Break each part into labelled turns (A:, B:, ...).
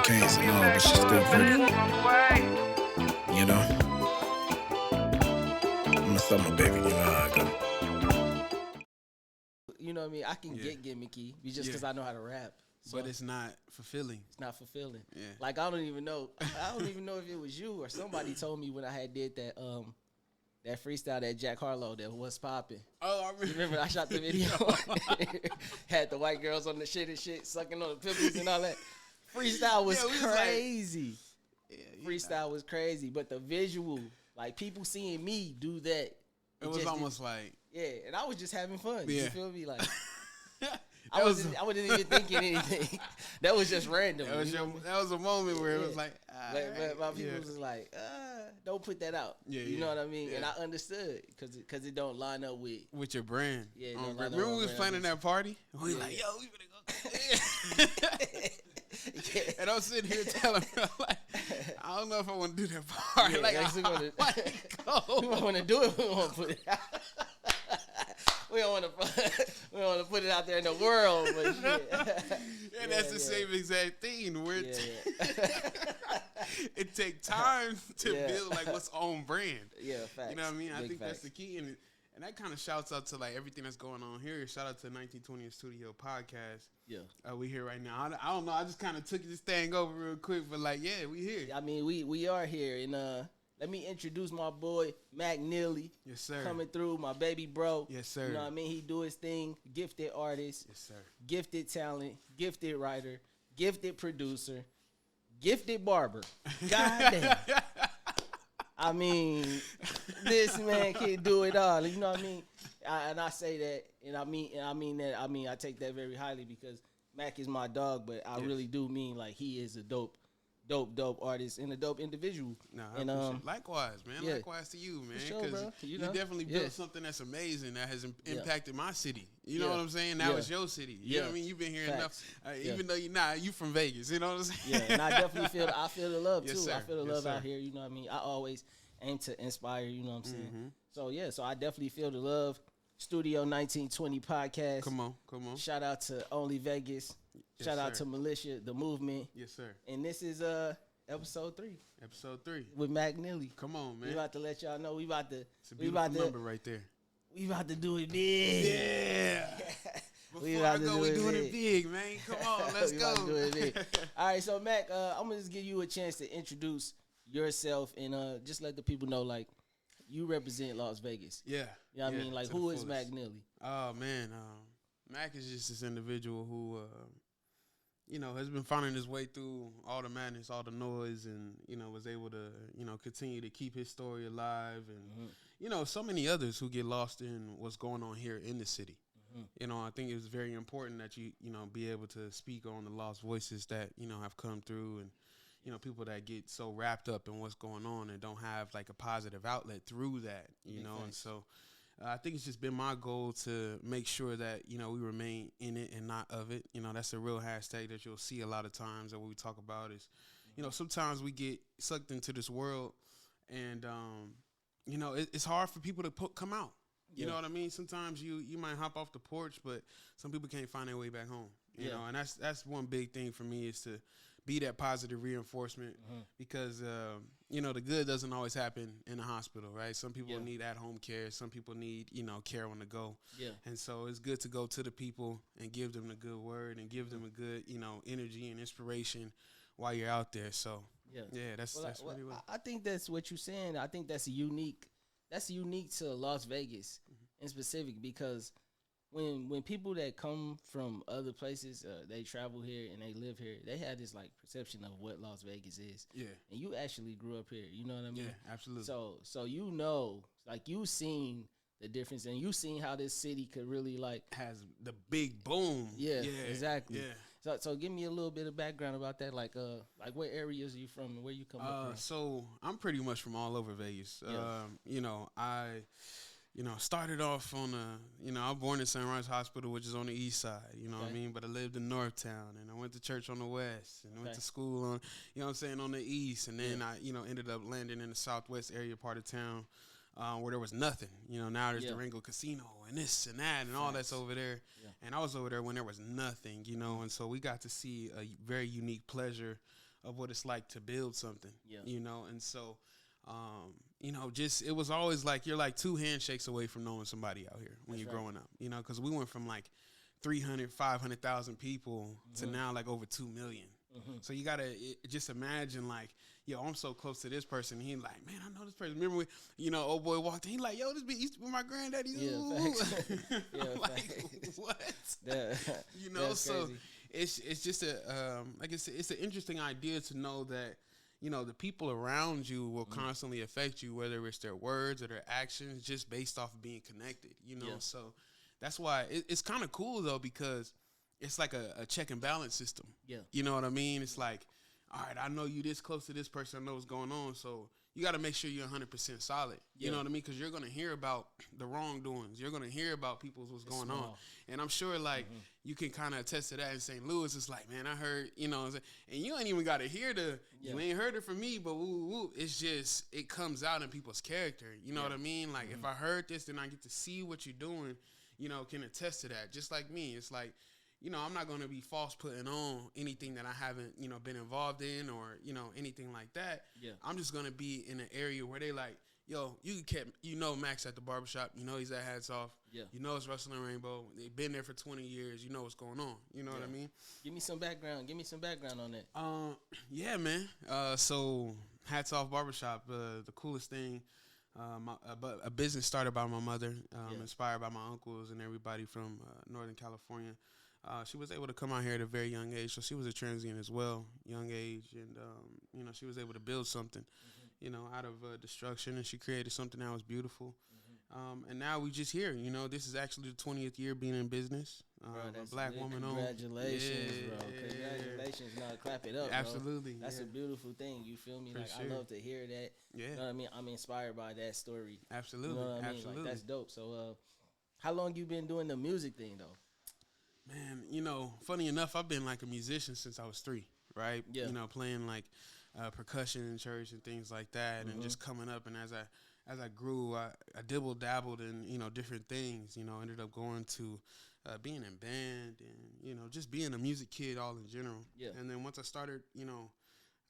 A: hurricanes and all, but she's still pretty. You know? I'm a summer baby, you know how I go.
B: You know what I mean? I can get gimmicky just because I know how to rap. So
C: but it's not fulfilling.
B: It's not fulfilling.
C: Yeah.
B: Like I don't even know if it was you or somebody told me when I had did that freestyle that Jack Harlow that was popping.
C: Oh, I remember.
B: You remember I shot the video? Had the white girls on the shit and shit, sucking on the pimples and all that. Freestyle was crazy. Freestyle was crazy, but the visual, like people seeing me do that.
C: It was almost like.
B: Yeah, and I was just having fun.
C: Yeah.
B: You feel me? Like I wasn't even thinking anything. That was just random.
C: That was a moment where it was like,
B: but my people was like, don't put that out. You know what I mean?
C: Yeah.
B: And I understood because it don't line up with
C: your brand.
B: Yeah.
C: Remember we was planning that party? We like, yo, we better go. And I'm sitting here telling her, like, I don't know if I want to do that party.
B: Yeah,
C: like,
B: we want to do it. We want to put it out. We don't want to put it out there in the world, but shit.
C: And that's the same exact thing. Where it takes time to build like what's on brand.
B: Yeah, facts.
C: You know what I mean? I think
B: facts.
C: that's the key, and that kind of shouts out to like everything that's going on here. Shout out to 1920 Studio Podcast.
B: Yeah,
C: we here right now. I don't know. I just kind of took this thing over real quick, but like, yeah, we here.
B: I mean, we are here, and let me introduce my boy Mac Nealy.
C: Yes, sir.
B: Coming through, my baby bro.
C: Yes, sir.
B: You know what I mean? He do his thing. Gifted artist.
C: Yes, sir.
B: Gifted talent. Gifted writer. Gifted producer. Gifted barber. Goddamn. I mean, this man can do it all. You know what I mean? And I say that, and I mean that. I take that very highly because Mac is my dog, but I really do mean like he is a dope artist and a dope individual.
C: No,
B: and
C: likewise, man.
B: Yeah.
C: Likewise to you, man.
B: Sure,
C: Because
B: bro.
C: you definitely built something that's amazing that has impacted my city. You know what I'm saying? Now it's your city. You know what I mean? You've been here enough. Even though you from Vegas. You know what I'm saying?
B: Yeah, and I definitely feel the love too.
C: Sir.
B: I feel the love out here. You know what I mean? I always aim to inspire. You know what I'm saying? So I definitely feel the love. Studio 1920 podcast.
C: Come on.
B: Shout out to Only Vegas. Shout out to Militia, the movement.
C: Yes, sir.
B: And this is episode 3.
C: Episode 3
B: with Mac Nealy.
C: Come on, man.
B: We about to let y'all know.
C: It's a beautiful number right there.
B: We about to do it big.
C: Yeah. Before I go, we doing it big, man. Come on, let's go.
B: Do it big. All right, so Mac, I'm gonna just give you a chance to introduce yourself and just let the people know, like, you represent Las Vegas.
C: Yeah.
B: You know what I mean? Like, who is Mac Nealy?
C: Oh, man. Mac is just this individual who, has been finding his way through all the madness, all the noise, and, was able to, continue to keep his story alive. And, so many others who get lost in what's going on here in the city. I think it's very important that you, be able to speak on the lost voices that, have come through and, people that get so wrapped up in what's going on and don't have like a positive outlet through that, and so I think it's just been my goal to make sure that, we remain in it and not of it. That's a real hashtag that you'll see a lot of times that what we talk about is, sometimes we get sucked into this world and, it's hard for people to come out. You know what I mean? Sometimes you might hop off the porch, but some people can't find their way back home, you know, and that's one big thing for me is to be that positive reinforcement because, the good doesn't always happen in the hospital, right? Some people need at-home care. Some people need, care on the go. Yeah. And so it's good to go to the people and give them the good word and give them a good, energy and inspiration while you're out there. So, that's really what
B: I think that's what you're saying. I think that's unique to Las Vegas in specific because when people that come from other places, they travel here and they live here, they have this like perception of what Las Vegas is. Yeah. And you actually grew up here. You know what I mean?
C: Yeah, absolutely.
B: So like you seen the difference and you seen how this city could really like
C: has the big boom.
B: Yeah, exactly.
C: Yeah.
B: So give me a little bit of background about that. Like what areas are you from and where you come from?
C: So I'm pretty much from all over Vegas. I started off on I was born in Sunrise Hospital, which is on the east side, what I mean? But I lived in Northtown, and I went to church on the west, and I went to school on, on the east, and then I, ended up landing in the southwest area part of town where there was nothing. Now there's the Ringo Casino and this and that and all that's over there. Yeah. And I was over there when there was nothing, and so we got to see a very unique pleasure of what it's like to build something.
B: Yeah.
C: You know, and so you know, just it was always like you're like 2 handshakes away from knowing somebody out here when
B: That's
C: you're
B: right.
C: growing up. You know, because we went from like 300, 500,000 people to now like over 2 million. So you gotta just imagine like, yo, I'm so close to this person. He like, man, I know this person. Remember, old boy walked in. He like, yo, this be used to be my granddaddy.
B: Yeah, facts. Yeah,
C: like
B: facts.
C: what?
B: You
C: know, so it's just a like it's an interesting idea to know that the people around you will constantly affect you, whether it's their words or their actions, just based off of being connected. So that's why it's kind of cool though, because it's like a check and balance system.
B: Yeah.
C: You know what I mean? It's like, all right, I know you this close to this person, I know what's going on, so you got to make sure you're 100% solid. You know what I mean? Because you're going to hear about the wrongdoings. You're going to hear about people's what's going on. And I'm sure, like, you can kind of attest to that in St. Louis. It's like, man, I heard, and you ain't even got to hear you ain't heard it from me, but woo. It's just, it comes out in people's character. You know what I mean? Like, if I heard this, then I get to see what you're doing, can attest to that. Just like me. It's like, I'm not going to be false putting on anything that I haven't, been involved in or, anything like that.
B: Yeah.
C: I'm just going to be in an area where they like, yo, Max at the barbershop. He's at Hats Off.
B: Yeah.
C: It's Russell and Rainbow. They've been there for 20 years. You know what's going on. You know what I mean?
B: Give me some background. On that.
C: Yeah, man. So Hats Off Barbershop, the coolest thing. A business started by my mother, inspired by my uncles and everybody from Northern California. She was able to come out here at a very young age, so she was a transient as well, young age, and she was able to build something, out of destruction, and she created something that was beautiful. And now we just here, this is actually the 20th year being in business.
B: Bro,
C: a black woman owned.
B: Congratulations, bro. Congratulations. Now clap it up, bro.
C: Absolutely.
B: That's a beautiful thing. You feel me?
C: For
B: Like,
C: sure.
B: I love to hear that.
C: Yeah.
B: You know what I mean? I'm inspired by that story.
C: Absolutely.
B: You know what I mean?
C: Absolutely.
B: Like, that's dope. So, how long you been doing the music thing, though?
C: Man, funny enough, I've been like a musician since I was 3, right?
B: Yeah.
C: Playing like percussion in church and things like that, and just coming up. And as I grew, I dabbled in different things. Ended up going to being in band and just being a music kid all in general.
B: Yeah.
C: And then once I started,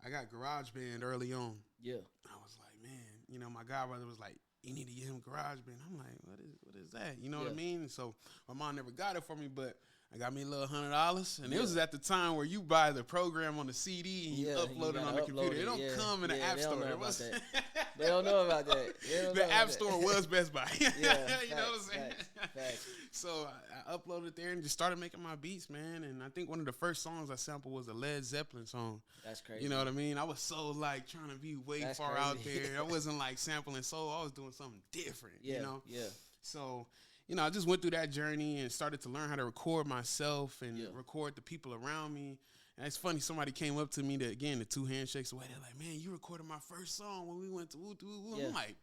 C: I got garage band early on.
B: Yeah.
C: I was like, man, my godbrother was like, you need to get him garage band. I'm like, what is that? You know what I mean? So my mom never got it for me, but I got me a little $100, and it was at the time where you buy the program on the CD and you upload it on the computer. It don't come in the App Store.
B: They don't know about that.
C: The App Store was Best Buy.
B: Yeah,
C: you know what I'm saying?
B: Facts.
C: So I uploaded there and just started making my beats, man. And I think one of the first songs I sampled was a Led Zeppelin song.
B: That's crazy.
C: You know what I mean? I was so like trying to be way far out there. I wasn't like sampling soul. I was doing something different.
B: Yeah.
C: So. I just went through that journey and started to learn how to record myself and record the people around me. And it's funny, somebody came up to me, the 2 handshakes away. They're like, man, you recorded my first song when we went to Woo Woo Woo. I'm like,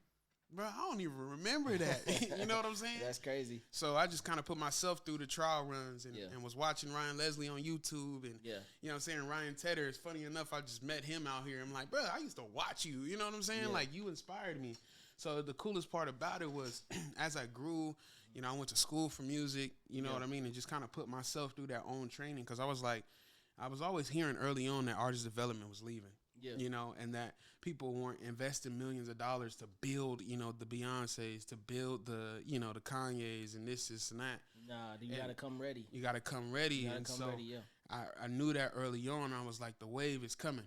C: bro, I don't even remember that. You know what I'm saying?
B: That's crazy.
C: So I just kind of put myself through the trial runs and was watching Ryan Leslie on YouTube. And, you know what I'm saying, Ryan Tedder. It's funny enough, I just met him out here. I'm like, bro, I used to watch you. You know what I'm saying?
B: Yeah.
C: Like, you inspired me. So the coolest part about it was as I grew, I went to school for music, you know what I mean, and just kind of put myself through that own training, because I was always hearing early on that artist development was leaving, and that people weren't investing millions of dollars to build, the Beyoncés, to build the, the Kanyes and this and that.
B: Nah, you got to come ready.
C: You got to come ready. I knew that early on. I was like, the wave is coming.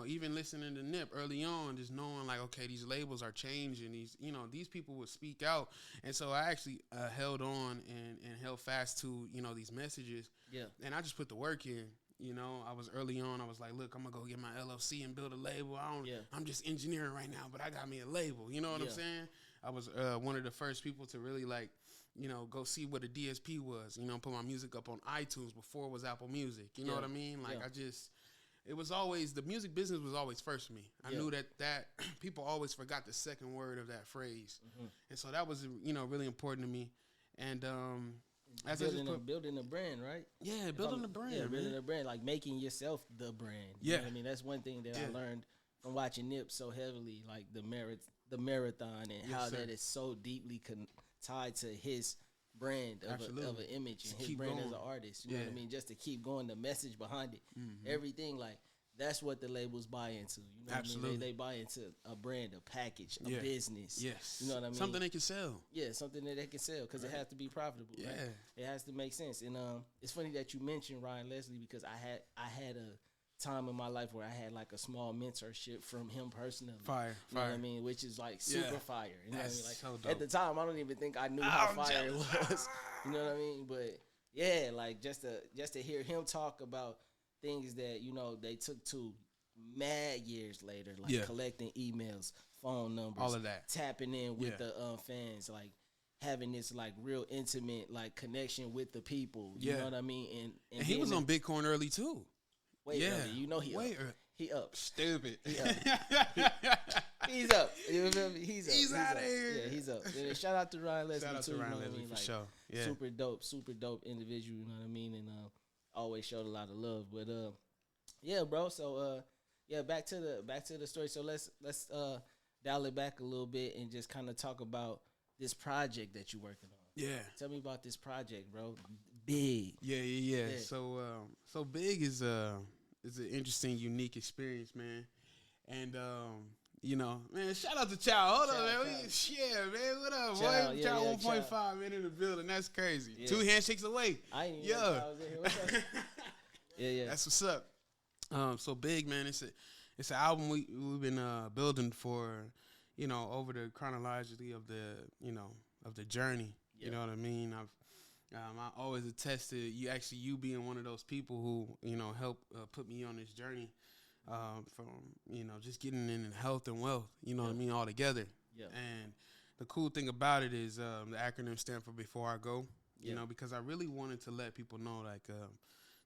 C: Even listening to Nip early on, just knowing like, okay, these labels are changing. These people would speak out. And so I actually held on and held fast to, these messages.
B: Yeah.
C: And I just put the work in. I was early on. I was like, look, I'm going to go get my LLC and build a label. I'm just engineering right now, but I got me a label. You know what I'm saying? I was one of the first people to really like, go see what a DSP was, put my music up on iTunes before it was Apple Music. You know what I mean? Like it was always, the music business was always first for me. I knew that people always forgot the second word of that phrase. And so that was, really important to me. And as
B: building a brand, right?
C: Yeah, building a brand.
B: Yeah, building a brand, like making yourself the brand. You know what I mean? That's one thing that I learned from watching Nip so heavily, like the marathon and how that is so deeply tied to his brand of an image and his brand as an artist. You know what I mean? Just to keep going, the message behind it, everything, like That's what the labels buy into. You know
C: Absolutely.
B: what I mean? They buy into a brand, a package, a business.
C: Yes.
B: You know what I mean?
C: Something they can sell.
B: Yeah, something that they can sell because it has to be profitable.
C: Yeah.
B: Right? It has to make sense. And it's funny that you mentioned Ryan Leslie because I had a time in my life where I had like a small mentorship from him personally.
C: Fire.
B: You know what I mean? Which is like super fire. You know what I mean? Like
C: so dope.
B: at the time, I don't even think I knew how fire it was. You know what I mean? But yeah, like just to hear him talk about things that they took to mad years later, like collecting emails, phone numbers,
C: all of that,
B: tapping in with the fans, like having this like real intimate like connection with the people. You know what I mean? And
C: he was on Bitcoin early too.
B: Early. You know he
C: way
B: up.
C: Early.
B: He up.
C: Stupid.
B: He up. He's up. You feel me? He's
C: out of here.
B: Yeah, he's up. And shout out to Ryan Leslie
C: Shout out
B: too.
C: to Ryan
B: you know
C: Leslie
B: what I mean?
C: for
B: Like,
C: sure. Yeah.
B: Super dope individual. You know what I mean? And always showed a lot of love. But yeah, bro. So back to the story. So let's dial it back a little bit and just kind of talk about this project that you're working on.
C: Yeah.
B: Tell me about this project, bro. Big.
C: Yeah. So Big is an interesting, unique experience, man. And man, shout out to Chow. Hold on, man. Man. What up, boy? Chow 1.5 man in the building. That's crazy. Yeah. 2 handshakes away.
B: I ain't even know I was in here. What's up? Yeah.
C: That's what's up. So Big, man, it's an album we've been building for, over the chronologically of the journey. Yep. You know what I mean? I always attest to you being one of those people who helped put me on this journey from just getting in health and wealth. You know what I mean, all together. Yeah. And the cool thing about it is the acronym stands for Before I Go. You know, because I really wanted to let people know like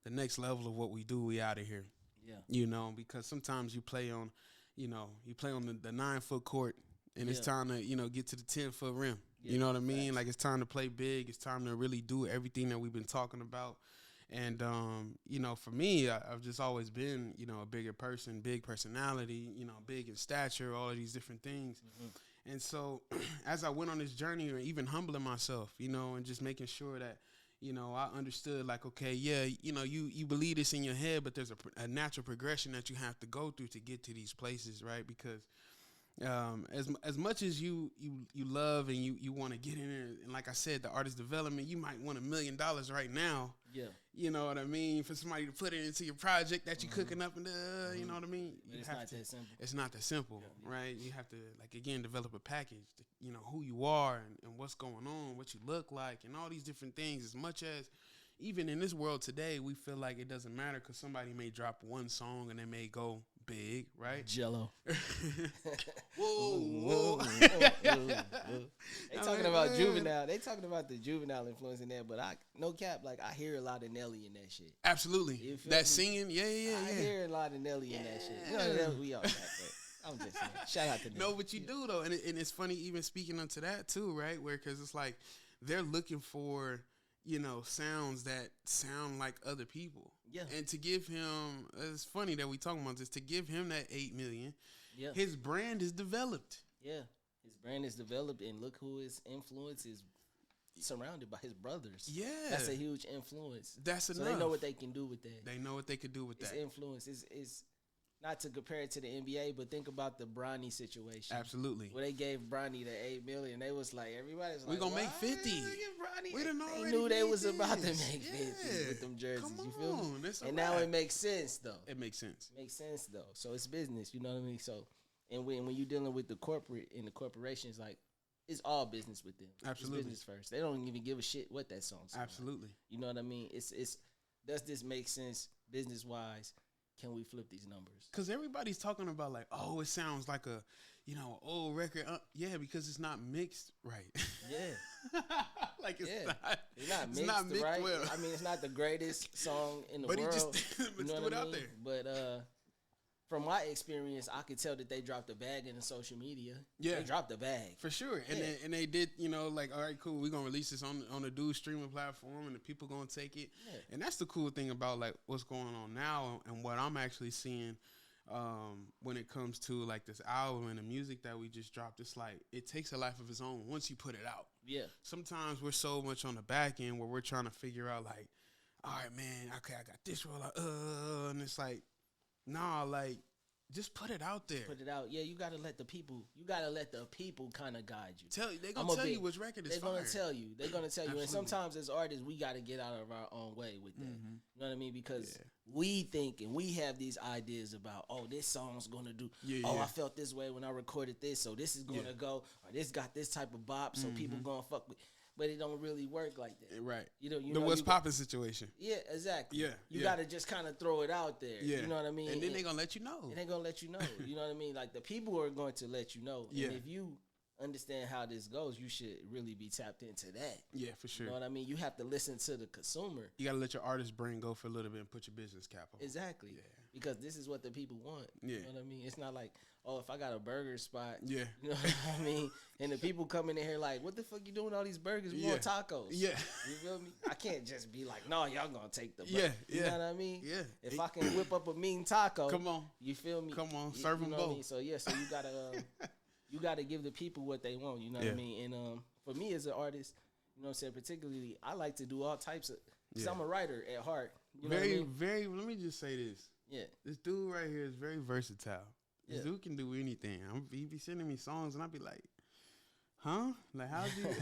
C: the next level of what we do, we out of here. Yeah. Because sometimes you play on the 9-foot court and it's time to get to the 10-foot rim. You know what I mean? Like it's time to play big. It's time to really do everything that we've been talking about. And, for me, I've just always been, a bigger person, big personality, big in stature, all of these different things. Mm-hmm. And so as I went on this journey, or even humbling myself, and just making sure that, I understood like, okay, you believe this in your head, but there's a natural progression that you have to go through to get to these places, right? Because as much as you love and you want to get in there, and like I said, the artist development, you might want $1 million right now. Yeah. You know what I mean? For somebody to put it into your project that you're cooking up and you know what I mean?
B: It's not that simple.
C: It's not that simple, right? You have to, like, again, develop a package, who you are and what's going on, what you look like, and all these different things. As much as even in this world today, we feel like it doesn't matter because somebody may drop one song and they may go big, right?
B: Jello.
C: Whoa.
B: They talking about Juvenile. They talking about the Juvenile influence in there, but no cap, like I hear a lot of Nealy in that shit.
C: Absolutely. That singing, yeah.
B: I hear a lot of Nealy in that shit. We all got that. I'm just saying. Shout out to Nealy.
C: No, but you do though, and it's funny even speaking onto that too, right? Because it's like they're looking for sounds that sound like other people. Yeah. And to give him, it's funny that we talking about this, to give him that $8 million, his brand is developed.
B: Yeah. His brand is developed, and look who his influence is surrounded by his brothers. Yeah. That's a huge influence.
C: That's enough.
B: So they know what they can do with that.
C: They know what they can do with
B: that. His influence is not to compare it to the NBA, but think about the Bronny situation.
C: Absolutely.
B: Where they gave Bronny the $8 million. They was like, everybody's like,
C: we're going to make 50.
B: They knew they was about to make 50 with them jerseys. You feel me? And now it makes sense, though.
C: It makes sense.
B: Makes sense, though. So it's business, you know what I mean? So, and when you're dealing with the corporate and the corporations, like, it's all business with them.
C: Absolutely.
B: It's business first. They don't even give a shit what that song's about.
C: Absolutely.
B: You know what I mean? It's does this make sense business-wise? Can we flip these numbers?
C: Because everybody's talking about like, oh, it sounds like a, old record. Yeah, because it's not mixed right.
B: Yeah.
C: Like it's
B: not mixed right. Well. I mean, it's not the greatest song in the world.
C: But he just threw it out there.
B: But from my experience, I could tell that they dropped a bag in the social media.
C: Yeah.
B: They dropped a bag.
C: For sure. And they did, like, all right, cool, we're going to release this on the dude streaming platform and the people going to take it. Yeah. And that's the cool thing about, like, what's going on now and what I'm actually seeing when it comes to, like, this album and the music that we just dropped. It's like it takes a life of its own once you put it out.
B: Yeah.
C: Sometimes we're so much on the back end where we're trying to figure out, like, all right, man, okay, I got this roll out, and it's like, Nah, like just put it out there.
B: Put it out. Yeah, you gotta let the people. You gotta let the people kind of guide you.
C: They gonna tell you which record is
B: They're
C: fire.
B: gonna tell you. They're gonna tell you. And
C: Absolutely.
B: sometimes as artists, we gotta get out of our own way with that.
C: Mhm.
B: You know what I mean? Because
C: Yeah.
B: we think and we have these ideas about, oh, this song's gonna do.
C: Yeah,
B: oh,
C: yeah.
B: I felt this way when I recorded this, so this is gonna
C: Yeah.
B: go. Or this got this type of bop, so people gonna fuck with. But it don't really work like that.
C: Right.
B: You know,
C: The what's poppin' situation.
B: Yeah, exactly.
C: Yeah,
B: You
C: yeah.
B: gotta just kind of throw it out there.
C: Yeah.
B: You know what I mean?
C: And then they gonna let you know.
B: And they gonna let you know. You know what I mean? Like the people are going to let you know.
C: Yeah.
B: And if you understand how this goes, you should really be tapped into that.
C: Yeah, for sure.
B: You know what I mean? You have to listen to the consumer.
C: You gotta let your artist brain go for a little bit and put your business cap on.
B: Exactly.
C: Yeah.
B: Because this is what the people want.
C: Yeah.
B: You know what I mean? It's not like, oh, if I got a burger spot,
C: Yeah.
B: you know what I mean? And the people coming in here like, what the fuck you doing all these burgers? We
C: Yeah.
B: want tacos.
C: Yeah.
B: You feel me? I can't just be like, no, y'all gonna take the burger.
C: Yeah,
B: You
C: yeah.
B: know what I mean?
C: Yeah.
B: If I can whip up a mean taco,
C: Come on.
B: you feel me?
C: Come on,
B: You-
C: serve
B: you
C: them
B: know what I
C: both.
B: mean? So yeah, so you gotta you gotta give the people what they want. You know what
C: Yeah.
B: I mean? And for me as an artist, you know what I'm saying, particularly, I like to do all types of. Cause
C: Yeah.
B: I'm a writer at heart. You know
C: Very,
B: what I mean?
C: very. Let me just say this.
B: Yeah.
C: This dude right here is very versatile. This
B: Yeah.
C: dude can do anything. He be sending me songs, and I be like, huh? Like, how do you?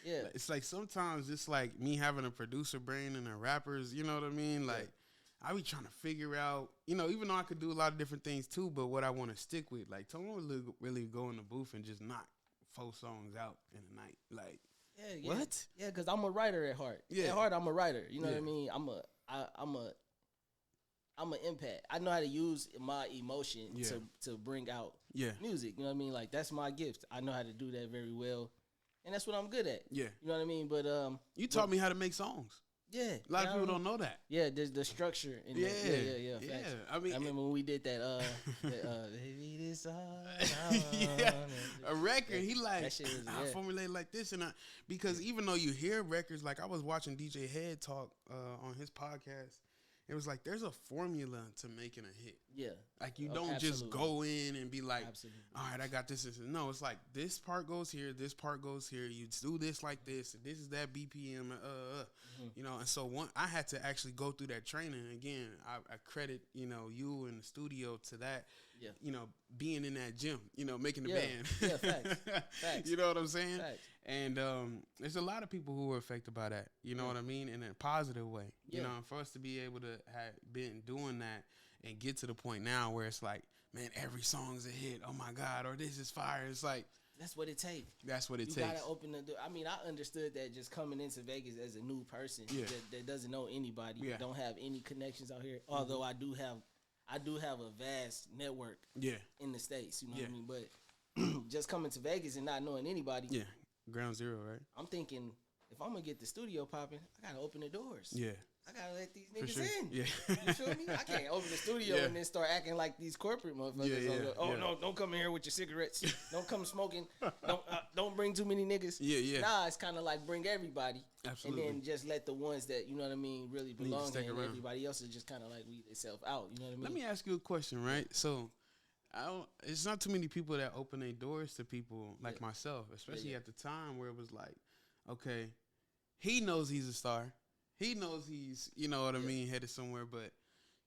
B: Yeah.
C: Like, it's like sometimes it's like me having a producer brain and a rapper's, you know what I mean? Like, I be trying to figure out, even though I could do a lot of different things too, but what I want to stick with. Like, Tone really go in the booth and just knock 4 songs out in a night. Like,
B: Yeah.
C: what?
B: Yeah, because I'm a writer at heart.
C: Yeah.
B: At heart, I'm a writer. You know what I
C: Yeah.
B: mean? I'm an empath. I know how to use my emotion
C: Yeah.
B: to bring out
C: Yeah.
B: music. You know what I mean? Like that's my gift. I know how to do that very well, and that's what I'm good at.
C: Yeah.
B: You know what I mean? But
C: You taught me how to make songs.
B: yeah,
C: A lot of people don't know that.
B: Yeah, there's the structure. In
C: Yeah.
B: that. Yeah. Facts.
C: I mean,
B: I remember when we did that. Baby, this all
C: yeah, a record. He like,
B: That shit was-
C: I
B: yeah.
C: formulate like this, and because even though you hear records, like I was watching DJ Head talk on his podcast, it was like there's a formula to making a hit.
B: Yeah,
C: Like you
B: Oh,
C: don't just
B: absolutely.
C: go in and be like,
B: absolutely.
C: all right, I got this. No, it's like this part goes here, this part goes here. You do this like this, and this is that BPM. And so I had to actually go through that training. Again, I credit you in the studio to that.
B: Yeah.
C: Being in that gym, making the
B: Yeah.
C: band.
B: Yeah, facts. Facts.
C: You know what I'm saying?
B: Facts.
C: And there's a lot of people who are affected by that. You know what I mean? In a positive way.
B: Yeah.
C: And for us to be able to have been doing that and get to the point now where it's like, man, every song's a hit. Oh my God, or this is fire. It's like
B: That's what it takes.
C: that's what it
B: You
C: takes.
B: gotta open the door. I mean, I understood that just coming into Vegas as a new person
C: Yeah.
B: that doesn't know anybody,
C: Yeah.
B: don't have any connections out here. Although I do have a vast network
C: Yeah.
B: in the States. You know
C: Yeah.
B: what I mean? But just coming to Vegas and not knowing anybody,
C: Yeah. Ground zero, right?
B: I'm thinking if I'm gonna get the studio popping, I gotta open the doors.
C: Yeah.
B: I gotta let these
C: For
B: niggas
C: sure.
B: in.
C: Yeah.
B: You feel me? I can't open the studio
C: Yeah.
B: and then start acting like these corporate motherfuckers.
C: Yeah, yeah,
B: Oh
C: yeah.
B: no, don't come in here with your cigarettes. Don't come smoking. Don't bring too many niggas.
C: Yeah, yeah.
B: Nah, it's kind of like bring everybody.
C: Absolutely.
B: And then just let the ones that, you know what I mean, really
C: to
B: belong
C: stick
B: here. And
C: around.
B: everybody else is just kind of like weed themselves out. You know what I mean?
C: Let me ask you a question, right? So, it's not too many people that open their doors to people like
B: Yeah.
C: myself, especially
B: yeah.
C: at the time where it was like, okay, he knows he's a star. He knows he's, you know what I
B: Yeah.
C: mean, headed somewhere. But,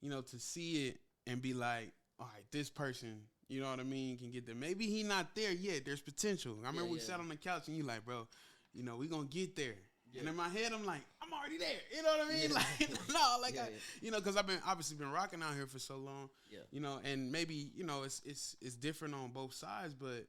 C: to see it and be like, all right, this person, you know what I mean, can get there. Maybe he not there yet. There's potential. I remember we
B: yeah.
C: sat on the couch and you like, bro, we going to get there.
B: Yeah.
C: And in my head, I'm like, I'm already there. You know what I mean?
B: Yeah.
C: Like, no, like,
B: Yeah,
C: because I've obviously been rocking out here for so long.
B: Yeah.
C: And maybe, it's different on both sides, but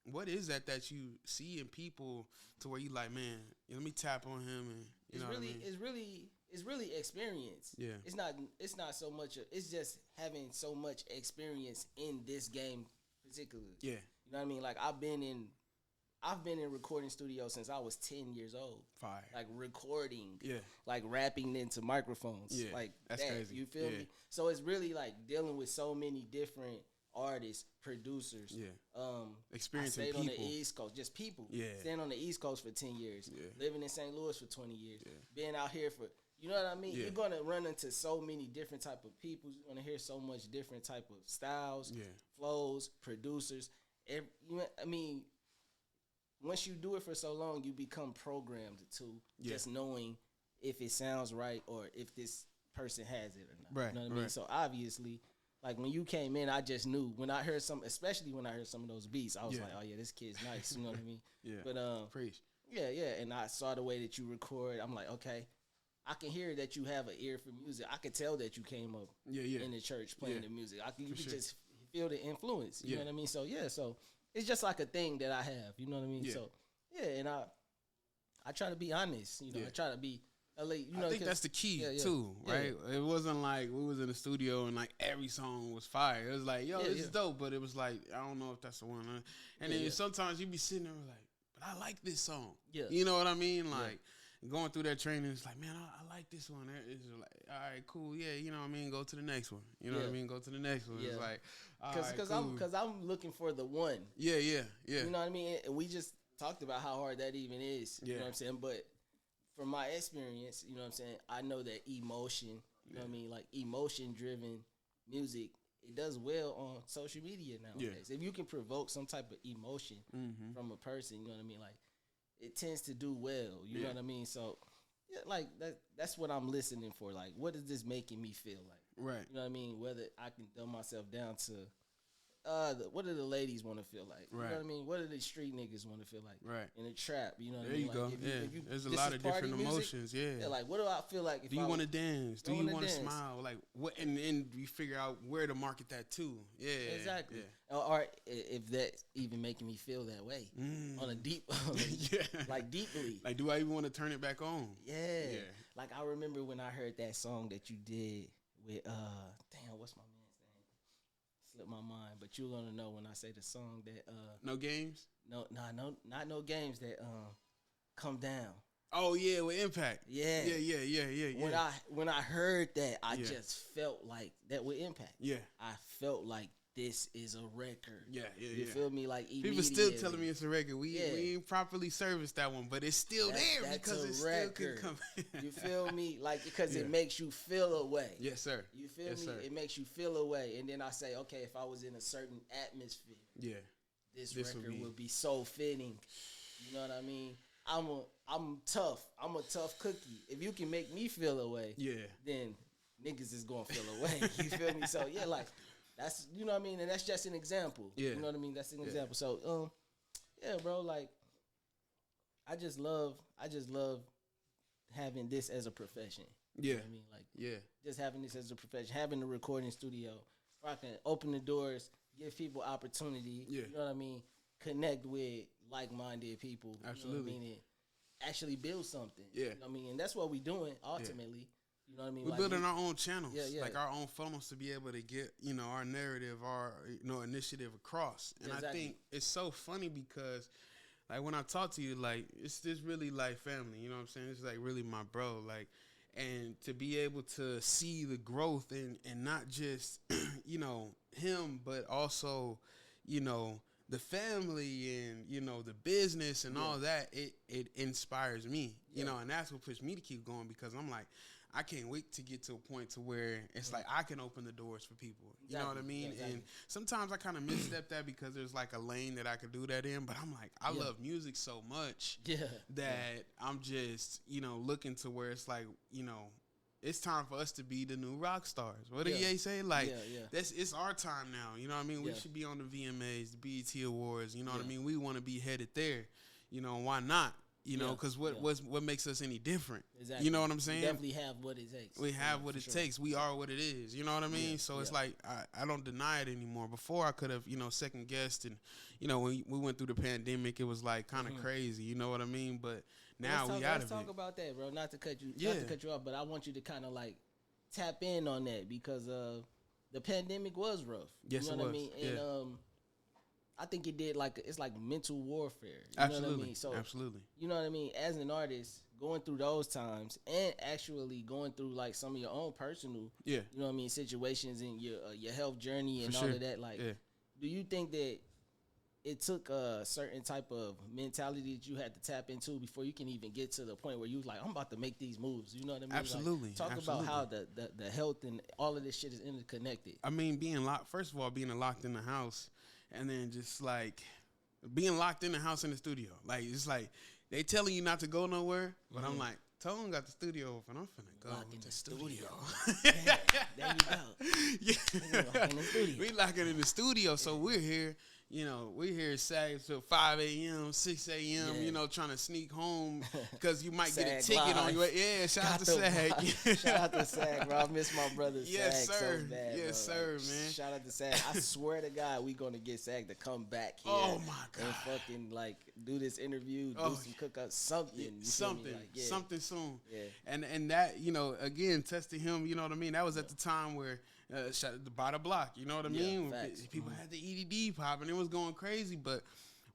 C: what is that you see in people to where you like, man, let me tap on him and you know what I mean?
B: It's really experience.
C: Yeah.
B: It's not so much. It's just having so much experience in this game, particularly.
C: Yeah.
B: You know what I mean? Like I've been in recording studios since I was 10 years old.
C: Fire.
B: Like recording.
C: Yeah.
B: Like rapping into microphones.
C: Yeah,
B: Like
C: that's
B: that.
C: crazy.
B: You feel
C: Yeah.
B: me? So it's really like dealing with so many different artists, producers.
C: Yeah.
B: I
C: Experiencing
B: stayed on the
C: people.
B: East Coast, just people.
C: Yeah.
B: Staying on the East Coast for 10 years.
C: Yeah.
B: Living in St. Louis for 20 years.
C: Yeah.
B: Being out here for, you know what I mean?
C: Yeah.
B: You're going to run into so many different type of people. You're going to hear so much different type of styles,
C: Yeah.
B: flows, producers. Once you do it for so long, you become programmed to
C: Yeah.
B: just knowing if it sounds right or if this person has it or not.
C: Right,
B: You know what I mean?
C: right.
B: So obviously, like when you came in, I just knew when I heard especially when I heard some of those beats, I was
C: Yeah.
B: like, oh yeah, this kid's nice. You know what I mean?
C: Yeah.
B: But
C: Preach.
B: yeah, and I saw the way that you record. I'm like, okay, I can hear that you have an ear for music. I could tell that you came up in the church playing the music. You could just feel the influence. You know what I mean? So yeah, so it's just like a thing that I have. You know what I mean?
C: Yeah.
B: So yeah, and I try to be honest. You know, I try to be. You know,
C: I think that's the key too, right? It wasn't like we was in the studio and like every song was fire. It was like, yo, this is dope, but it was like, I don't know if that's the one. And then sometimes you be sitting there like, but I like this song. Yeah. You know what I mean? Like going through that training, it's like, man, I like this one. It's like, all right, cool. Yeah, you know what I mean? Go to the next one. You know what I mean? Go to the next one. It's like,
B: Because I'm looking for the one.
C: Yeah. You
B: know what I mean? And we just talked about how hard that even is. You know what I'm saying? But from my experience, you know what I'm saying, I know that emotion, you know what I mean, like emotion-driven music, it does well on social media nowadays. If you can provoke some type of emotion from a person, you know what I mean, like it tends to do well, you know what I mean? So, yeah, like that's what I'm listening for. Like, what is this making me feel like?
C: Right.
B: You know what I mean? Whether I can dumb myself down to what do the ladies want to feel like?
C: Right.
B: You know what I mean? What do the street niggas want to feel like?
C: Right.
B: In a trap, you know what I
C: there
B: mean?
C: You go.
B: Like if you,
C: there's a lot of different emotions.
B: Music, yeah. Like, what do I feel like? If
C: do you want to dance? Do you want to smile? Like, what? And you figure out where to market that to. Yeah.
B: Exactly.
C: Yeah.
B: Or if that's even making me feel that way on a deep, like deeply.
C: Like, do I even want to turn it back on?
B: Yeah. Like, I remember when I heard that song that you did with damn, what's my man's name? Slipped my mind, but you're gonna know when I say the song that
C: No Games?
B: No, not No Games, that Come Down.
C: Oh yeah, with Impact.
B: Yeah. When I heard that, I just felt like that with Impact.
C: Yeah.
B: I felt like this is a record.
C: Yeah.
B: You feel me? Like
C: people still telling me it's a record. We ain't properly serviced that one, but it's still there because it still can come.
B: You feel me? Like, because it makes you feel a way.
C: Yes, sir.
B: You feel me? Sir. It makes you feel a way, and then I say, okay, if I was in a certain atmosphere, this record would be so fitting. You know what I mean? I'm tough. I'm a tough cookie. If you can make me feel a way, then niggas is gonna feel a way. You feel me? So yeah, like. That's, you know what I mean? And that's just an example. Yeah. You know what I mean? That's an example. So, yeah, bro, like, I just love having this as a profession. You know what I mean? Like, just having this as a profession, having a recording studio where I can open the doors, give people opportunity. You know what I mean? Connect with like-minded people.
C: Absolutely.
B: You know what I mean? And actually build something.
C: Yeah.
B: You know what I mean? And that's what we're doing ultimately. You know what I mean?
C: We're building our own channels, like our own funnels to be able to get, our narrative, our, initiative across. And I think it's so funny because, like, when I talk to you, like, it's just really like family, you know what I'm saying? It's like really my bro, like, and to be able to see the growth and not just, him, but also, the family and, the business and all that, it inspires me, you know, and that's what pushed me to keep going because I'm like, I can't wait to get to a point to where it's like I can open the doors for people. You know what I mean? And sometimes I kind of misstep that because there's like a lane that I could do that in. But I'm like, I love music so much that I'm just, looking to where it's like, it's time for us to be the new rock stars. What do you say? Like, it's our time now. You know what I mean? We should be on the VMAs, the BET Awards. You know what I mean? We want to be headed there. Why not? Because what makes us any different? Exactly. You know what I'm saying?
B: We definitely have what it takes.
C: We have what it takes. We are what it is. You know what I mean? So it's like I don't deny it anymore. Before I could have, second guessed, and when we went through the pandemic, it was like kind of crazy. You know what I mean? But now we out of it.
B: Let's talk about that, bro. Not to cut you off, but I want you to kind of like tap in on that because the pandemic was rough.
C: Yes,
B: you know what I mean? And I think it did it's like mental warfare. You know what I mean? So
C: absolutely.
B: You know what I mean? As an artist, going through those times and actually going through like some of your own personal, you know what I mean, situations in your health journey and all of that. Like, do you think that it took a certain type of mentality that you had to tap into before you can even get to the point where you was like, I'm about to make these moves? You know what I mean?
C: Absolutely.
B: Like, talk about how the health and all of this shit is interconnected.
C: I mean, being locked in the house. And then just like being locked in the house in the studio. Like, it's like they telling you not to go nowhere, but I'm like, Tone got the studio open. I'm finna go
B: Lock in
C: to
B: the
C: the studio.
B: Yeah, there you go.
C: Yeah.
B: Lock in the studio.
C: We locking in the studio, so we're here. You know, we're here Saturday till 5 a.m., 6 a.m.,
B: Yeah.
C: you know, trying to sneak home because you might get a
B: SAG
C: ticket on
B: Live.
C: you. Yeah, shout out to
B: Got the
C: SAG.
B: vibe. Shout out to SAG, bro. I miss my brother
C: Yes,
B: SAG
C: sir.
B: so bad,
C: Yes,
B: bro.
C: sir,
B: Like,
C: man.
B: Shout out to SAG. I swear to God, we gonna get SAG to come back here.
C: Oh, my
B: And
C: God.
B: fucking like do this interview,
C: Oh,
B: do some cookouts, something. You feel me?
C: Something,
B: Like, yeah.
C: something soon.
B: Yeah.
C: And that, you know, again, testing him, you know what I mean? That was at the time where, by the block, you know what I
B: Yeah,
C: mean?
B: facts.
C: People had the EDD popping. It was going crazy, but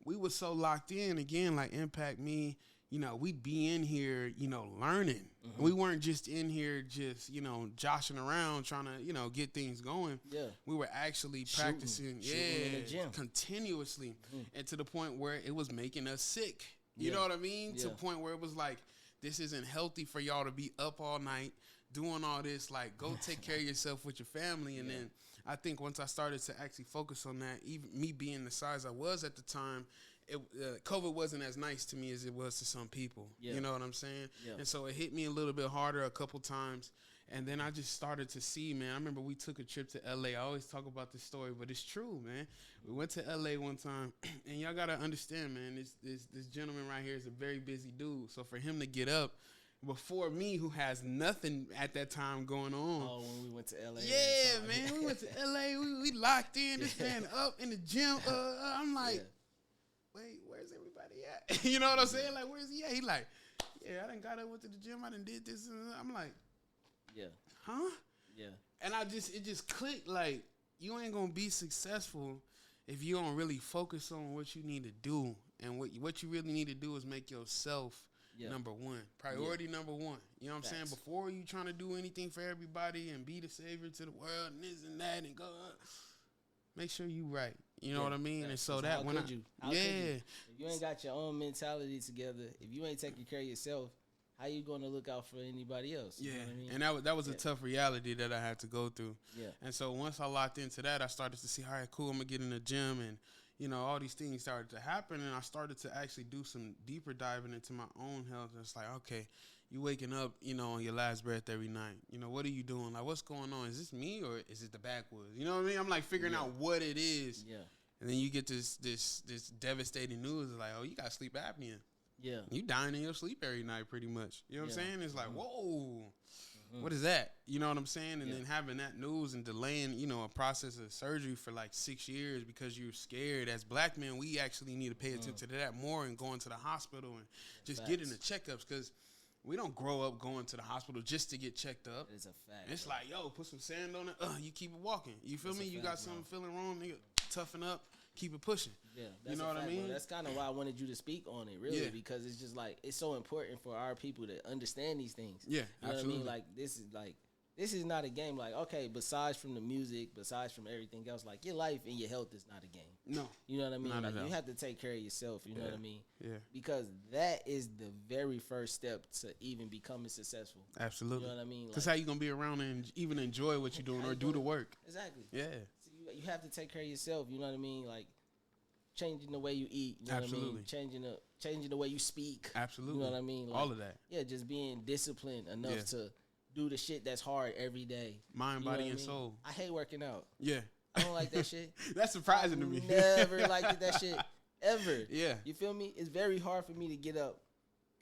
C: we were so locked in, again, like Impact Me, you know, we'd be in here, you know, learning. We weren't just in here just, you know, joshing around trying to, you know, get things going.
B: Yeah.
C: We were actually practicing,
B: Shooting in the gym.
C: continuously, and to the point where it was making us sick. You
B: Yeah.
C: know what I mean? To
B: Yeah.
C: the point where it was like, this isn't healthy for y'all to be up all night doing all this. Like, go take care of yourself with your family. And then I think once I started to actually focus on that, even me being the size I was at the time, COVID wasn't as nice to me as it was to some people.
B: Yeah.
C: You know what I'm saying?
B: Yeah.
C: And so it hit me a little bit harder a couple times. And then I just started to see, man. I remember we took a trip to LA. I always talk about this story, but it's true, man. We went to LA one time, and y'all gotta understand, man. This gentleman right here is a very busy dude. So for him to get up before me, who has nothing at that time going on.
B: Oh, when we went to LA.
C: Yeah, man. We went to LA. We locked in. This man up in the gym. I'm like, wait, where's everybody at? You know what I'm saying? Like, where's he at? He like, yeah, I done got up, went to the gym. I done did this. And I'm like,
B: Yeah.
C: huh?
B: Yeah.
C: And it just clicked, like, you ain't gonna be successful if you don't really focus on what you need to do. And what you really need to do is make yourself number one. Priority number one. You know what I'm saying? Before you trying to do anything for everybody and be the savior to the world and this and that and go, make sure you right. You know what I mean? And so that when
B: How could you? If you ain't got your own mentality together, if you ain't taking care of yourself, how you gonna look out for anybody else? You know what I mean?
C: And that was a tough reality that I had to go through.
B: Yeah.
C: And so once I locked into that, I started to see, all right, cool, I'm gonna get in the gym, and you know, all these things started to happen, and I started to actually do some deeper diving into my own health. And it's like, okay, you waking up, you know, on your last breath every night. You know, what are you doing? Like, what's going on? Is this me or is it the backwoods? You know what I mean? I'm like figuring out what it is.
B: Yeah.
C: And then you get this devastating news, like, oh, you got sleep apnea.
B: Yeah.
C: You dying in your sleep every night, pretty much. You know what I'm saying? It's like, whoa,
B: Mm-hmm.
C: what is that? You know what I'm saying? And then having that news and delaying, you know, a process of surgery for like 6 years because you're scared. As black men, we actually need to pay attention to that more and going to the hospital and just getting the checkups, because we don't grow up going to the hospital just to get checked up.
B: It's a fact.
C: It's like, yo, put some sand on it. You keep it walking. You feel me? You got something feeling wrong, nigga. Toughen up. Keep it pushing.
B: Yeah,
C: you know what I mean?
B: Bro. That's kind of why I wanted you to speak on it, really, because it's just like it's so important for our people to understand these things.
C: Yeah,
B: you know
C: absolutely.
B: what I mean? Like this is not a game. Like, okay, besides from the music, besides from everything else, like your life and your health is not a game.
C: No,
B: you know what I mean?
C: Not
B: Like
C: at all.
B: you have to take care of yourself. You know what I mean?
C: Yeah,
B: because that is the very first step to even becoming successful.
C: absolutely.
B: You know what I mean?
C: Because
B: Like,
C: how you gonna be around and even enjoy what you're doing or do the work?
B: Exactly.
C: Yeah,
B: So you have to take care of yourself. You know what I mean? Like changing the way you eat. You know
C: Absolutely.
B: what I mean? Changing the way you speak.
C: absolutely.
B: You know what I mean? Like,
C: all of that.
B: Yeah, just being disciplined enough to do the shit that's hard every day.
C: Mind,
B: You know
C: body,
B: what I
C: and
B: mean?
C: soul.
B: I hate working out.
C: Yeah,
B: I don't like that shit.
C: that's surprising to me.
B: Never liked that shit ever.
C: Yeah,
B: You feel me? It's very hard for me to get up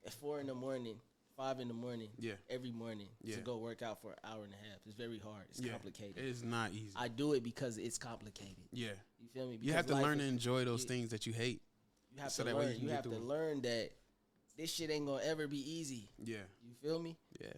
B: at 4 in the morning, 5 in the morning, every morning to go work out for an hour and a half. It's very hard. It's complicated.
C: It's not easy.
B: I do it because it's complicated.
C: Yeah,
B: You feel me?
C: you have
B: Because
C: to learn to
B: life is-
C: enjoy those things that you hate.
B: You have
C: so
B: to
C: that way
B: learn.
C: you can
B: You
C: get
B: have to
C: through 'em.
B: learn that this shit ain't gonna ever be easy.
C: Yeah,
B: You feel me?
C: yeah.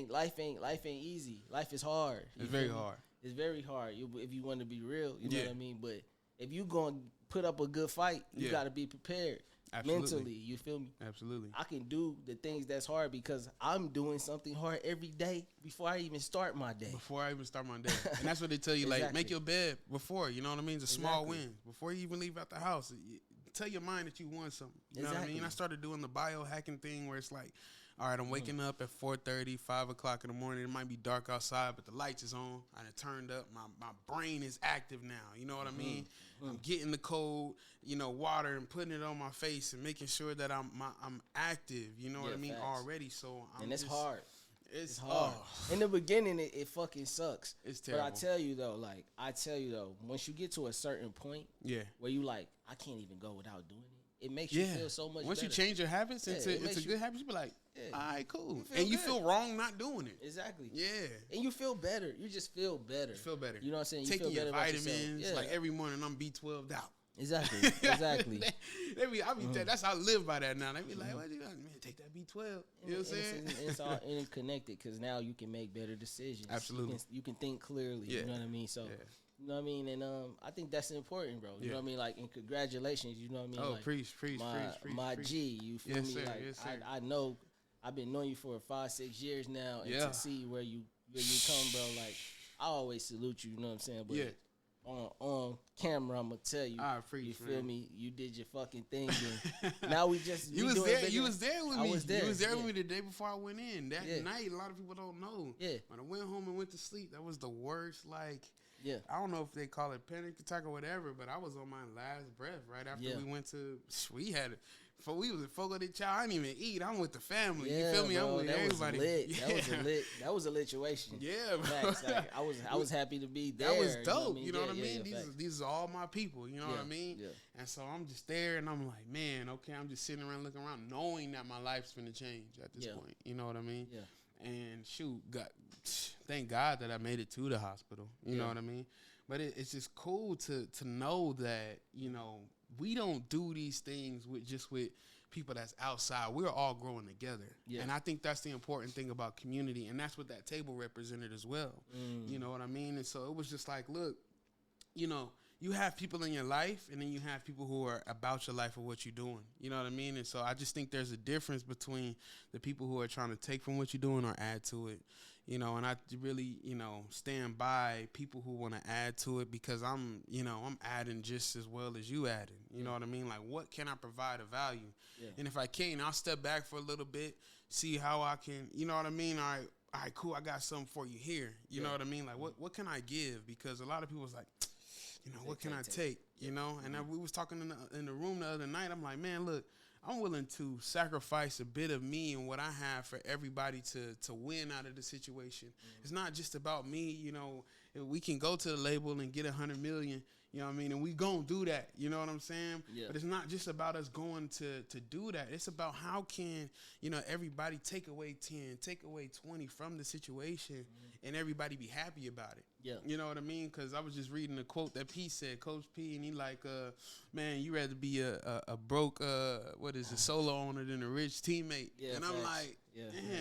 B: Life ain't easy. Life is hard. You
C: It's very
B: feel me?
C: hard.
B: It's very hard. If you want to be real, you know
C: Yeah.
B: what I mean. But if you gonna put up a good fight, you gotta be prepared
C: Absolutely.
B: mentally. You feel me?
C: Absolutely.
B: I can do the things that's hard because I'm doing something hard every day before I even start my day.
C: Before I even start my day. And that's what they tell you, like,
B: Exactly.
C: make your bed before, you know what I mean? It's a small
B: Exactly.
C: win. Before you even leave out the house, tell your mind that you won something. You know what I mean?
B: Exactly.
C: I started doing the biohacking thing where it's like, All right, I'm waking up at 4:30, 5 o'clock in the morning. It might be dark outside, but the lights is on. I done turned up. My brain is active now. You know what I mean? I'm getting the cold, water and putting it on my face and making sure that I'm active. You know what I mean?
B: Facts.
C: Already. So
B: And it's hard.
C: It's
B: hard. In the beginning, it fucking sucks.
C: It's terrible.
B: But I tell you though, once you get to a certain point, where you like, I can't even go without doing it. It makes you feel so much
C: Once
B: better.
C: you change your habits into a good habit, you be like, all right, cool. You feel wrong not doing it.
B: Exactly.
C: Yeah.
B: And you feel better. You just feel better.
C: You feel better.
B: You know what I'm saying? You
C: Taking
B: feel
C: your
B: better
C: vitamins. Like every morning, I'm B12 out.
B: Exactly. Exactly.
C: That's how I live by that now. They be like, what you got? Man, take that B12. You know what I'm saying?
B: It's all interconnected because now you can make better decisions.
C: Absolutely.
B: You can think clearly.
C: Yeah.
B: You know what I mean? So, you know what I mean? And I think that's important, bro. You know what I mean? Like, and congratulations. You know what I mean?
C: Oh,
B: like,
C: preach.
B: My G, you feel me?
C: Sir.
B: Like,
C: Yes, sir.
B: I know I've been knowing you for 5-6 years now, and to see where you come, bro, like, I always salute you. You know what I'm saying? But on camera, I'm gonna tell you. You feel me? You did your fucking thing. And now we just
C: you was there. You was there with me.
B: I was there.
C: You was there with me the day before I went in. That night, a lot of people don't know.
B: Yeah.
C: When I went home and went to sleep, that was the worst. Like,
B: yeah.
C: I don't know if they call it panic attack or whatever, but I was on my last breath right after we went to. We had it. We was at Fogo de Chao. I didn't even eat. I'm with the family.
B: Yeah,
C: you feel me?
B: bro,
C: I'm with everybody.
B: That was a lit situation.
C: Yeah, bro.
B: Facts, like, I was happy to be there.
C: That was dope. You know what I mean?
B: Yeah,
C: These are all my people. You know what I mean?
B: Yeah.
C: And so I'm just there, and I'm like, man, okay. I'm just sitting around looking around, knowing that my life's gonna change at this point. You know what I mean?
B: Yeah.
C: And shoot, thank God that I made it to the hospital. You know what I mean? But it's just cool to know that we don't do these things with people that's outside. We're all growing together. Yeah. And I think that's the important thing about community. And that's what that table represented as well. You know what I mean? And so it was just like, look, you have people in your life, and then you have people who are about your life or what you're doing. You know what I mean? And so I just think there's a difference between the people who are trying to take from what you're doing or add to it. And I really, stand by people who want to add to it, because I'm adding just as well as you adding. You know what I mean? Like, what can I provide of value? Yeah. And if I can, I'll step back for a little bit, see how I can, you know what I mean? All right, cool. I got something for you here. You know what I mean? Like, what can I give? Because a lot of people was like, what can I take? And we was talking in the room the other night. I'm like, man, look, I'm willing to sacrifice a bit of me and what I have for everybody to win out of the situation. It's not just about me. We can go to the label and get 100 million. You know what I mean? And we gonna do that. You know what I'm saying? Yeah. But it's not just about us going to do that. It's about how can, everybody take away 10, take away 20 from the situation, and everybody be happy about it. Yeah. You know what I mean? Because I was just reading a quote that P said, Coach P, and he like, man, you rather be a broke, solo owner than a rich teammate. Yeah, and I'm like,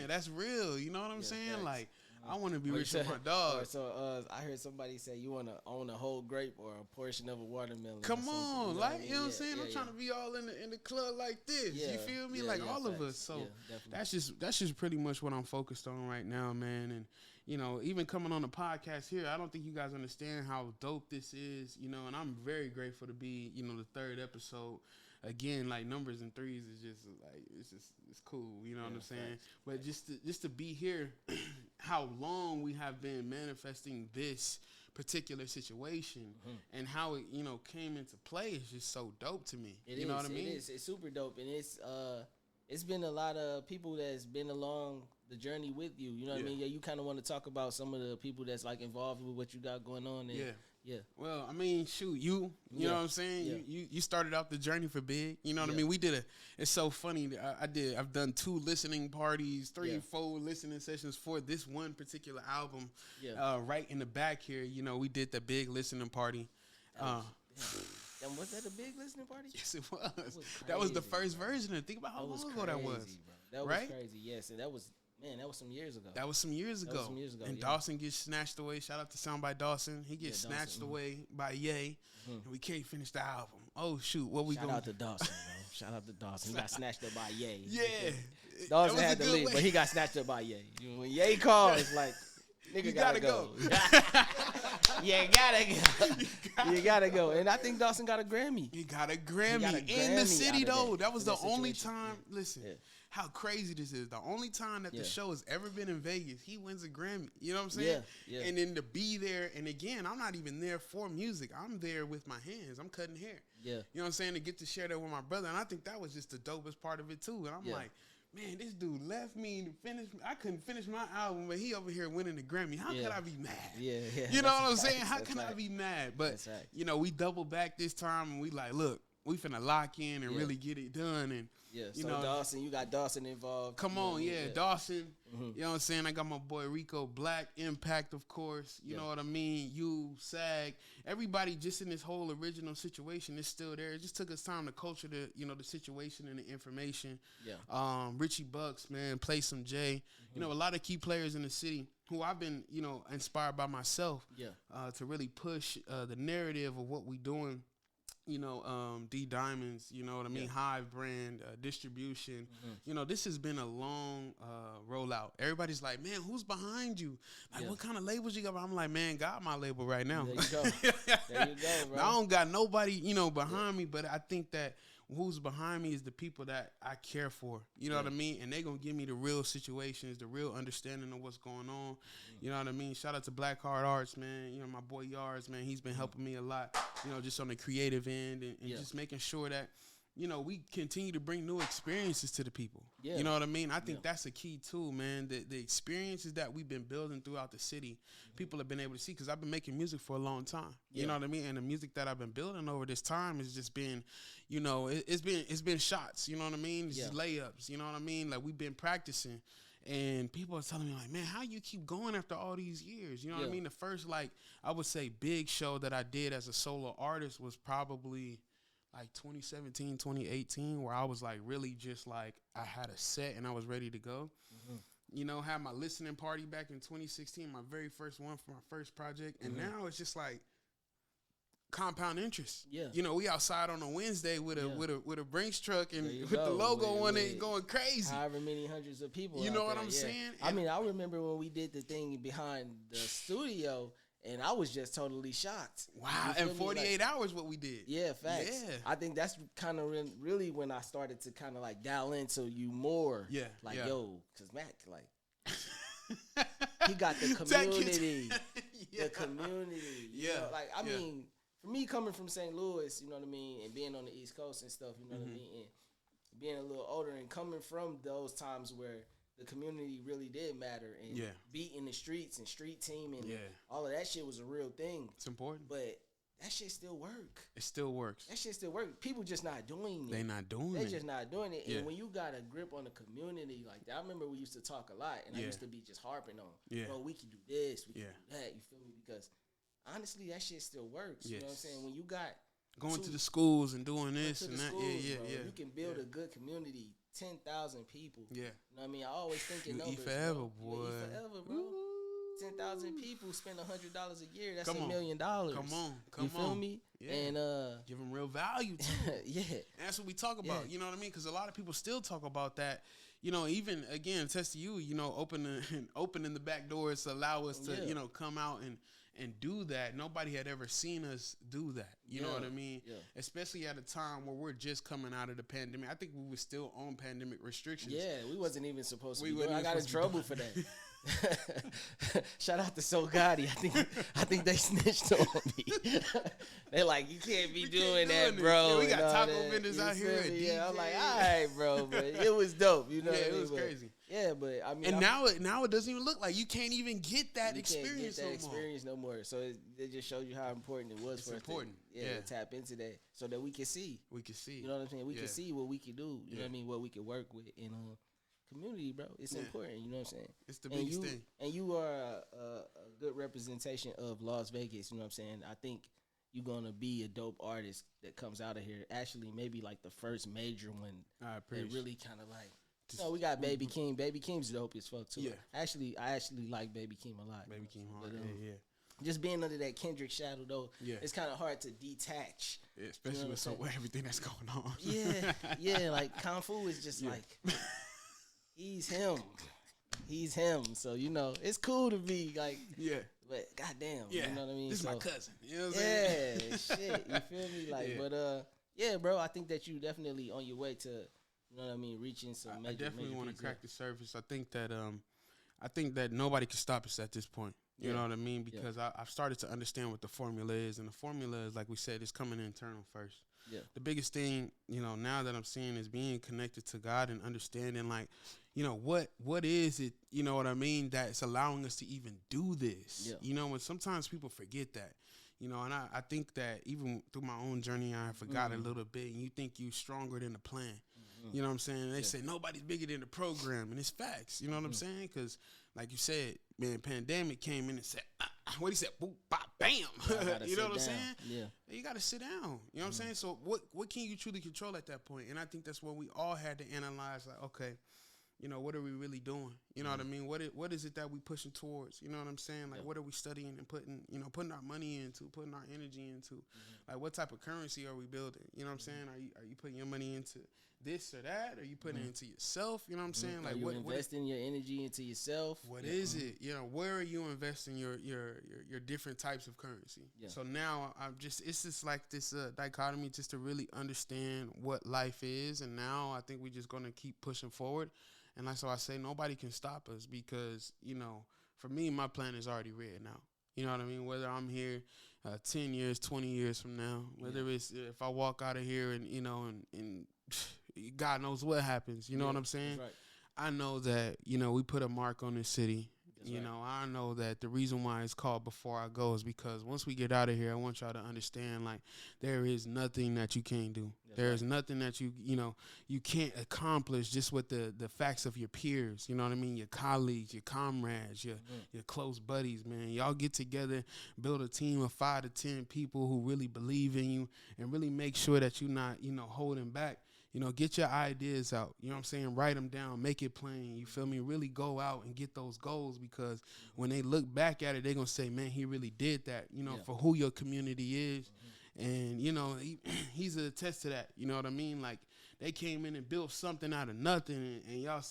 C: that's real. You know what I'm saying? Facts. Like, I want to be rich with my dog.
B: So I heard somebody say you want to own a whole grape or a portion of a watermelon.
C: Come on, you know what I'm saying? I'm trying to be all in the club like this. Yeah, you feel me? Like all of us. So that's just pretty much what I'm focused on right now, man. And even coming on the podcast here, I don't think you guys understand how dope this is. And I'm very grateful to be the third episode. Again, like numbers and threes is just like it's cool, you know what I'm saying? But just to be here, how long we have been manifesting this particular situation and how it came into play is just so dope to me. You know what I mean?
B: It's super dope, and it's been a lot of people that's been along the journey with you. You know what I mean? Yeah, you kind of want to talk about some of the people that's like involved with what you got going on. And yeah.
C: Well, I mean, shoot, you know what I'm saying? Yeah. You started out the journey for Big. You know what I mean? It's so funny. I've done 2 listening parties, 3 or 4 listening sessions for this one particular album. Yeah. Right in the back here, we did the Big listening party.
B: And was that a big listening party?
C: Yes, it was. That was the first version. And think about how long ago that was.
B: Bro. That was crazy, yes. And that was some years ago.
C: That was some years ago. And Dawson gets snatched away. Shout out to Sound by Dawson. He gets snatched away by Ye. And we can't finish the album. Oh, shoot. What we going to
B: Shout out to Dawson, bro. Shout out to Dawson. He got snatched up by Ye.
C: Yeah.
B: Dawson had to leave, but he got snatched up by Ye. When Ye called, it's like, nigga, you gotta go. You gotta go. And I think Dawson got a Grammy.
C: He got a Grammy in the city, though. That was the only time. Listen. Yeah. how crazy this is. The only time that the show has ever been in Vegas, he wins a Grammy. You know what I'm saying?
B: Yeah.
C: And then to be there, and again, I'm not even there for music. I'm there with my hands. I'm cutting hair.
B: Yeah.
C: You know what I'm saying? To get to share that with my brother. And I think that was just the dopest part of it, too. And I'm like, man, this dude left me to finish. I couldn't finish my album, but he over here winning the Grammy. How could I be mad?
B: Yeah.
C: You know what I'm saying? How can I be mad? But, you know, we double back this time, and we like, look, we finna lock in and really get it done. And, you know,
B: Dawson, you got Dawson involved.
C: Come on, Dawson. You know what I'm saying? I got my boy Rico Black, Impact, of course. You know what I mean? You, SAG. Everybody just in this whole original situation is still there. It just took us time to culture the, you know, the situation and the information. Richie Bucks, man, Play Some J. You know, a lot of key players in the city who I've been, you know, inspired by myself to really push the narrative of what we doing. You know, D Diamonds, you know what I mean? Hive brand, distribution. You know, this has been a long rollout. Everybody's like, man, who's behind you? Like, what kind of labels you got? I'm like, man, got my label right now.
B: There you go. There you go, bro.
C: I don't got nobody, you know, behind me, but I think that who's behind me is the people that I care for. You know what I mean? And they going to give me the real situations, the real understanding of what's going on. You know what I mean? Shout out to Black Heart Arts, man. You know, my boy Yards, man, he's been helping me a lot, you know, just on the creative end and just making sure that, you know, we continue to bring new experiences to the people. You know what I mean? I think that's a key too, man. The experiences that we've been building throughout the city, people have been able to see, because I've been making music for a long time. You know what I mean? And the music that I've been building over this time has just been, you know, it's been shots. You know what I mean? It's just layups. You know what I mean? Like, we've been practicing. And people are telling me, like, man, how you keep going after all these years? You know what I mean? The first, like, I would say big show that I did as a solo artist was probably like 2017, 2018, where I was like really just like, I had a set and I was ready to go. You know, had my listening party back in 2016, my very first one for my first project. And now it's just like compound interest. You know, we outside on a Wednesday with a Brinks truck and with the logo on it going crazy.
B: However many hundreds of people.
C: You know what I'm saying?
B: I mean, I remember when we did the thing behind the studio, and I was just totally shocked.
C: Wow, and 48 hours what we did.
B: Yeah, facts. Yeah. I think that's kind of really when I started to kind of like dial into you more. Yeah. Like, yo, because Mac, like, he got the community. The community. You know? Like, I mean, for me coming from St. Louis, you know what I mean, and being on the East Coast and stuff, you know what I mean, and being a little older and coming from those times where the community really did matter, and beating the streets and street team and all of that shit was a real thing.
C: It's important.
B: But that shit still work.
C: It still works.
B: That shit still work. People just not doing it.
C: They not doing it.
B: They just not doing it. And when you got a grip on the community like that, I remember we used to talk a lot, and I used to be just harping on, well, we can do this, we can do that, you feel me? Because honestly, that shit still works. You know what I'm saying? When you got
C: going to the schools and doing this and that,
B: you can build a good community. 10,000 people. You know what I mean? I always think in numbers.
C: Eat forever,
B: bro.
C: boy.
B: Eat forever, bro. 10,000 people spend $100 a year. That's $1 million. Come
C: on.
B: You feel me? Yeah. And
C: give them real value too. And that's what we talk about. You know what I mean? Because a lot of people still talk about that. You know, even again, test to you. You know, opening the back doors to allow us to, you know, come out and do that. Nobody had ever seen us do that. You know what I mean? Especially at a time where we're just coming out of the pandemic. I think we were still on pandemic restrictions.
B: Yeah, we wasn't even supposed to be doing. I got in trouble for that. Shout out to So Gotti. I think they snitched on me. They're like, you can't be doing that, bro.
C: Yeah, we got taco vendors out here.
B: Yeah, I'm like, all right, bro, but it was dope. You know,
C: it was crazy.
B: Yeah, but I mean,
C: and now it doesn't even look like you can't even get that experience.
B: No more. So it just shows you how important it was for us to tap into that, so that we can see. You know what I'm saying? We can see what we can do. You know what I mean? What we can work with in community, bro. It's important. You know what I'm saying?
C: It's the biggest thing.
B: And you are a good representation of Las Vegas. You know what I'm saying? I think you're gonna be a dope artist that comes out of here. Actually, maybe like the first major one that really kind of like. No, we got Baby Keem. Baby Keem's dope as fuck too. Yeah. I actually like Baby Keem a lot.
C: Baby Keem hard.
B: Just being under that Kendrick shadow though, it's kind of hard to detach.
C: Yeah, especially with everything that's going on.
B: Yeah. Like Kung Fu is just like he's him. So you know, it's cool to be like but goddamn, you know what I mean?
C: This is my cousin. You know what I'm saying?
B: Shit. You feel me? Like, but bro, I think that you definitely on your way to. You know what I mean? Reaching some
C: I
B: major,
C: definitely
B: major
C: want to
B: peaks,
C: crack the surface. I think that nobody can stop us at this point. You know what I mean? Because I've started to understand what the formula is, and the formula is, like we said, it's coming internal first.
B: Yeah.
C: The biggest thing, now that I'm seeing is being connected to God and understanding, like, what is it, you know what I mean, that's allowing us to even do this.
B: Yeah.
C: And sometimes people forget that. And I think that even through my own journey, I forgot a little bit, and you think you're stronger than the plan. You know what I'm saying? They say nobody's bigger than the program, and it's facts. You know what I'm saying? Because, like you said, man, pandemic came in and said, what he said, boop, bop, bam. You know what I'm saying?
B: Yeah.
C: You got to sit down. You know what I'm saying? So what can you truly control at that point? And I think that's what we all had to analyze. Like, okay, what are we really doing? You know what I mean? What is it that we pushing towards? You know what I'm saying? Like, what are we studying and putting our money into, putting our energy into? Like, what type of currency are we building? You know what I'm saying? Are you putting your money into this or that? Are you putting it into yourself? You know what I'm saying? Like,
B: are you investing your energy into yourself?
C: What is it? Where are you investing your different types of currency? Yeah. So now it's just like this dichotomy, just to really understand what life is. And now I think we're just gonna keep pushing forward. And that's why I say nobody can stop us, because for me, my plan is already written out. You know what I mean? Whether I'm here 10 years, 20 years from now, whether it's if I walk out of here and and God knows what happens. You know what I'm saying?
B: Right.
C: I know that, we put a mark on this city. That's right. I know that the reason why it's called Before I Go is because once we get out of here, I want y'all to understand, like, there is nothing that you can't do. There's nothing that you can't accomplish just with the facts of your peers. You know what I mean? Your colleagues, your comrades, your close buddies, man. Y'all get together, build a team of 5 to 10 people who really believe in you and really make sure that you're not, holding back. Get your ideas out. You know what I'm saying? Write them down. Make it plain. You feel me? Really go out and get those goals, because when they look back at it, they're going to say, man, he really did that, for who your community is. And, he's a test to that. You know what I mean? Like, they came in and built something out of nothing, and y'all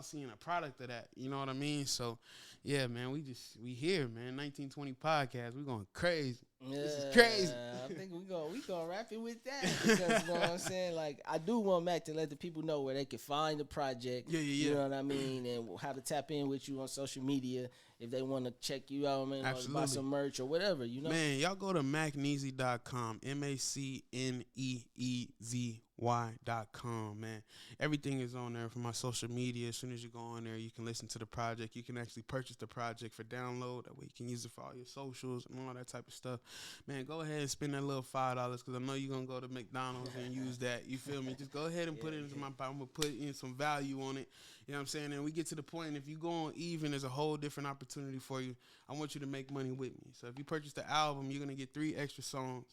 C: seeing a product of that. You know what I mean? So, yeah, man, we here, man. 1920 podcast. We going crazy.
B: Yeah,
C: this is crazy.
B: I think we gonna wrap it with that, because you know what I'm saying. Like, I do want Mac to let the people know where they can find the project.
C: Yeah.
B: You know what I mean, and how to tap in with you on social media if they want to check you out, man, or buy some merch or whatever. Man,
C: y'all go to MacNeezy.com, MacNeezy.com, man. Everything is on there for my social media. As soon as you go on there, you can listen to the project. You can actually purchase the project for download. That way you can use it for all your socials and all that type of stuff. Man, go ahead and spend that little $5, because I know you're going to go to McDonald's and use that. You feel me? Just go ahead and put it into my pocket. I'm going to put in some value on it. You know what I'm saying? And we get to the point, if you go on even, there's a whole different opportunity for you. I want you to make money with me. So if you purchase the album, you're going to get 3 extra songs,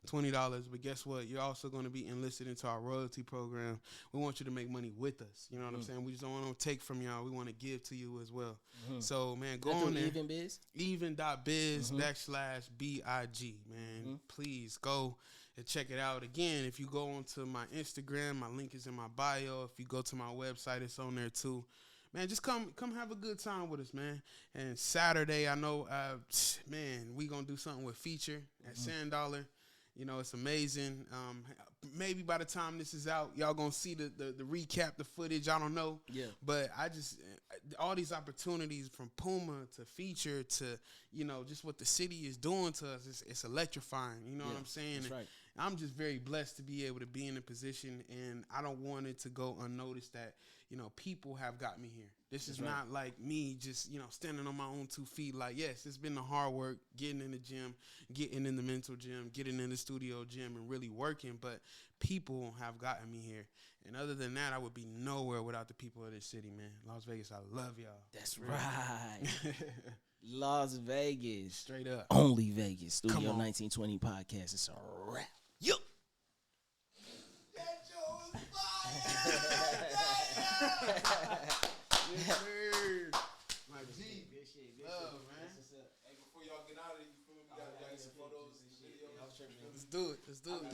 C: $20. But guess what? You're also going to be enlisted into our royalty program. We want you to make money with us. You know what I'm saying? We just don't want to take from y'all. We want to give to you as well. So, man, go on there.
B: Even.biz?
C: Even.biz /BIG, man. Please go and check it out. Again, if you go onto my Instagram, my link is in my bio. If you go to my website, it's on there too. Man, just come have a good time with us, man. And Saturday, I know, man, we going to do something with Feature at Sand Dollar. It's amazing. Maybe by the time this is out, y'all going to see the recap, the footage. I don't know. Yeah. But all these opportunities from Puma to Feature to, just what the city is doing to us, it's electrifying. You know what I'm saying?
B: That's right.
C: I'm just very blessed to be able to be in a position, and I don't want it to go unnoticed that, people have got me here. This is not like me just, standing on my own 2 feet. Like, yes, it's been the hard work, getting in the gym, getting in the mental gym, getting in the studio gym, and really working, but people have gotten me here. And other than that, I would be nowhere without the people of this city, man. Las Vegas, I love y'all.
B: That's right. Las Vegas.
C: Straight up.
B: Only Vegas. Studio 1920 podcast. It's a wrap.
C: Yup.
D: That Joe is fire.
C: Yes, sir. My G.
B: Good shit.
C: Love, man.
D: Hey, before y'all get out of here, you feel me? Y'all get some photos and videos.
C: Let's do it.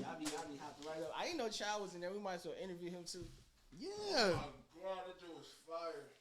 B: I be hopping right up. I didn't know Child was in there. We might as well interview him too.
C: Yeah.
D: Oh my God, that Joe was fire.